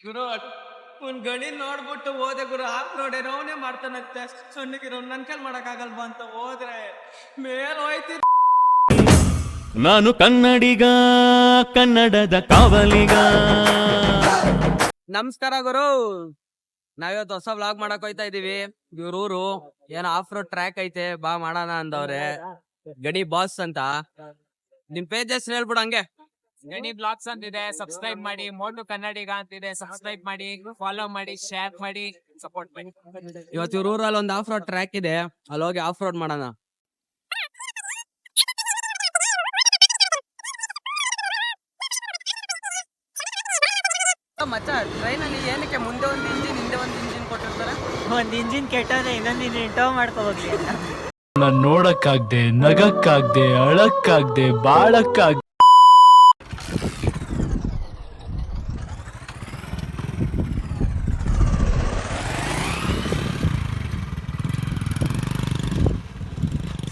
ಗುರು ಒಂದ್ ಗಣಿ ನೋಡ್ಬಿಟ್ಟು ಹೋದೆ ಗುರು ಆಫ್ ರೋಡ್ ಏನೋನೇ ಮಾಡ್ತಾನಂತೆ ಸಣ್ಣಗಿರೋ ನನ್ ಕೈಲಿ ಮಾಡಕ್ ಆಗಲ್ವಾ ಅಂತ ಹೋದ್ರೆ ಮೇಲ್ ಹೋಯ್ತಿ. ನಾನು ಕನ್ನಡಿಗ, ಕನ್ನಡದ ಕಾವಲಿಗ. ನಮಸ್ಕಾರ ಗುರು, ನಾವಿವತ್ತು ಹೊಸ ವ್ಲಾಗ್ ಮಾಡಕ್ ಹೋಯ್ತಾ ಇದೀವಿ. ಇವ್ರೂರು ಏನೋ ಆಫ್ ರೋಡ್ ಟ್ರ್ಯಾಕ್ ಐತೆ, ಬಾ ಮಾಡೋಣ ಅಂದವ್ರೆ. ಗಣಿ ಬಾಸ್ ಅಂತ ನಿಮ್ ಪೇಜ್ ಹೆಸರು ಹೇಳ್ಬಿಡು ಹಂಗೆ. ಗಣಿ ಬ್ಲಾಗ್ಸ್ ಅಂತಿದೆ, ಸಬ್ಸ್ಕ್ರೈಬ್ ಮಾಡಿ. ಮೋಟು ಕನ್ನಡಿಗ ಅಂತಿದೆ, ಸಬ್ಸ್ಕ್ರೈಬ್ ಮಾಡಿ, ಫಾಲೋ ಮಾಡಿ, ಶೇರ್ ಮಾಡಿ, ಸಪೋರ್ಟ್ ಮಾಡಿ. ಇವತ್ತು ಇವ್ರ ಊರಲ್ಲಿ ಒಂದು ಆಫ್ ರೋಡ್ ಟ್ರ್ಯಾಕ್ ಇದೆ, ಅಲ್ಲಿ ಹೋಗಿ ಆಫ್ ರೋಡ್ ಮಾಡೋಣ. ಮಚ್ಚ, ಟ್ರೈನ್ ಅಲ್ಲಿ ಏನಕ್ಕೆ ಮುಂದೆ ಒಂದು ಇಂಜಿನ್ ಹಿಂದೆ ಒಂದು ಇಂಜಿನ್ ಕೊಟ್ಟಿರ್ತಾರೆ? ಒಂದ್ ಇಂಜಿನ್ ಕೆಟ್ಟೋದ್ರೆ ಇನ್ನೊಂದ್ ಇಂಜಿನ್ ಟೋ ಮಾಡ್ಕೊ ಹೋಗ್ಲಿ. ನಾನು ನೋಡಕ್ಕಾಗ್ದೆ, ನಗಕ್ಕಾಗ್ದೆ, ಅಳಕ್ಕಾಗ್ದೆ, ಬಾಳಕ್ಕಾಗ್ದೆ.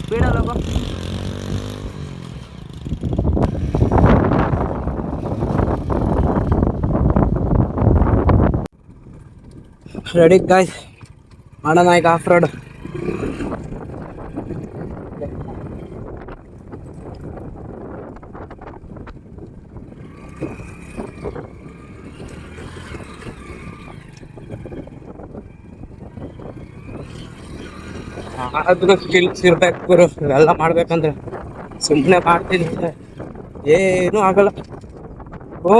ಸ್ಪೀಡಲ್ಲಿ ಹೋಗೋ. ರೆಡಿ ಗಾಯ್ಸ್, ಮಾಡೋಣ ಈಗ ಆಫ್ ರೋಡ್. ಅದನ್ನ ಸ್ಕಿಲ್ಸ್ ಇರ್ಬೇಕು ಗುರು, ಇವೆಲ್ಲ ಮಾಡ್ಬೇಕಂದ್ರೆ. ಸುಮ್ಮನೆ ಮಾಡ್ತೀನಿ ಏನೂ ಆಗಲ್ಲ. ಓ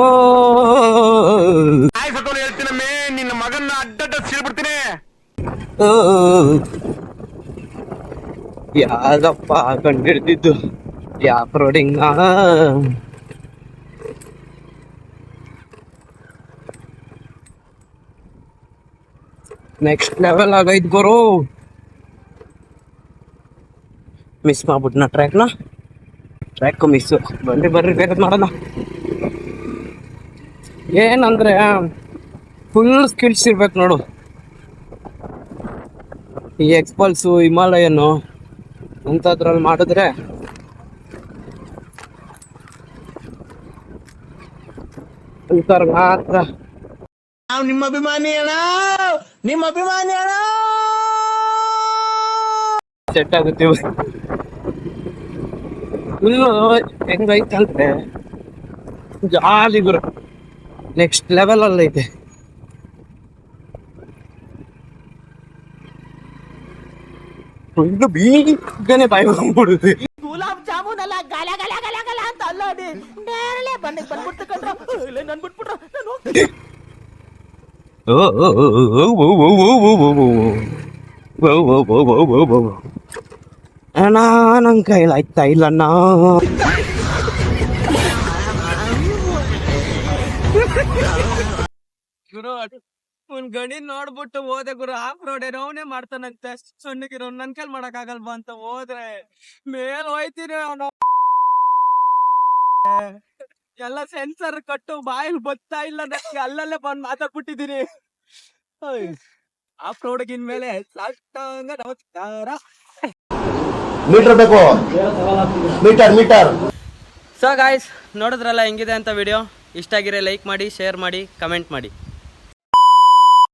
ಹೇಳ್ತೀನಮ್ಮೆ, ನಿನ್ನ ಮಗನ್ನ ಅಡ್ಡ ಸೀಳ್ಬಿಡ್ತೀನಿ. ಯಾರಪ್ಪ ಕಂಡಿಡ್ದಿದ್ದು ಆಫ್ ರೋಡಿಂಗ್? ನೆಕ್ಸ್ಟ್ ಲೆವೆಲ್ ಆಗೈತ್ ಗುರು. ಮಿಸ್ ಮಾಡ್ಬಿಟ್ನ ಟ್ರ್ಯಾಕ್ ಮಿಸ್ಸು. ಬರ್ರಿ ಬೇರೆ ಮಾಡೋಣ. ಏನಂದ್ರೆ ಫುಲ್ ಸ್ಕಿಲ್ಸ್ ಇರ್ಬೇಕು ನೋಡು. ಈ ಎಕ್ಸ್ಪಲ್ಸು, ಹಿಮಾಲಯನು ಅಂಥದ್ರಲ್ಲಿ ಮಾಡಿದ್ರೆ ಅಂತಾರೆ ಮಾತ್ರ. ನಾವು ನಿಮ್ಮ ಅಭಿಮಾನಿ ಅಣ್ಣ, ನಿಮ್ಮ ಅಭಿಮಾನಿ ಅಣ್ಣ. ಸೆಟ್ ಆಗುತ್ತೆ. ಫುಲ್ಲು ಹೆಂಗೈತಂದ್ರೆ ಜಾಲಿ ಗುರು, ನೆಕ್ಸ್ಟ್ ಲೆವೆಲ್ ಅಲ್ಲಿ ಐತೆ. ಫುಲ್ಲು ಬೀಗನೆ ಬಾಯಿ ಬಂದ್ಬಿಡುತ್ತೆ. ಗುಲಾಬ್ ಜಾಮೂನ್ ಅಲ್ಲ, ಗಲ ಗಲ ಗಲ ಗಲ ಅಂತ ಅಲ್ಲಾಡಿ ನೇರಳೆ ಬಂದ್ಬಿಡ್ತು ಕಣ್ರ. ನನ್ ಬಿಟ್ಬಿಟ್ರ ಅಣ್ಣ ನನ್ ಕೈಲಾಯ್ತಾ ಇಲ್ಲಣ್ಣ. ಗುರು ಒಂದ್ ಗಣಿ ನೋಡ್ಬಿಟ್ಟು ಹೋದೆ ಗುರು ಆಫ್ ರೋಡ್ ಏನೋನೇ ಮಾಡ್ತಾನಂತೆ ಸಣ್ಣಗಿರೋ ನನ್ ಕೈಲಿ ಮಾಡಕ್ ಆಗಲ್ವಾ ಅಂತ ಹೋದ್ರೆ ಮೇಲ್ ಹೋಯ್ತೀನಿ. ಅವನು ಎಲ್ಲ ಸೆನ್ಸರ್ ಕಟ್ಟು ಬಾಯಿಲ್ ಬತ್ತಾ ಇಲ್ಲ, ನನಗೆ ಅಲ್ಲಲ್ಲೇ ಬಂದ್ ಮಾತಾಡ್ಬಿಟ್ಟಿದೀನಿ. ಆಫ್ ರೋಡ್ಗೆ ಇನ್ಮೇಲೆ ಸಾಷ್ಟಾಂಗ ನಮಸ್ಕಾರ. ಮೀಟರ್ ಬೇಕು, ಮೀಟರ್. ಸೊ ಗಾಯ್ಸ್, ನೋಡಿದ್ರಲ್ಲ ಹೆಂಗಿದೆ ಅಂತ ವಿಡಿಯೋ. ಇಷ್ಟ ಆಗಿದ್ರೆ ಲೈಕ್ ಮಾಡಿ, ಶೇರ್ ಮಾಡಿ, ಕಮೆಂಟ್ ಮಾಡಿ.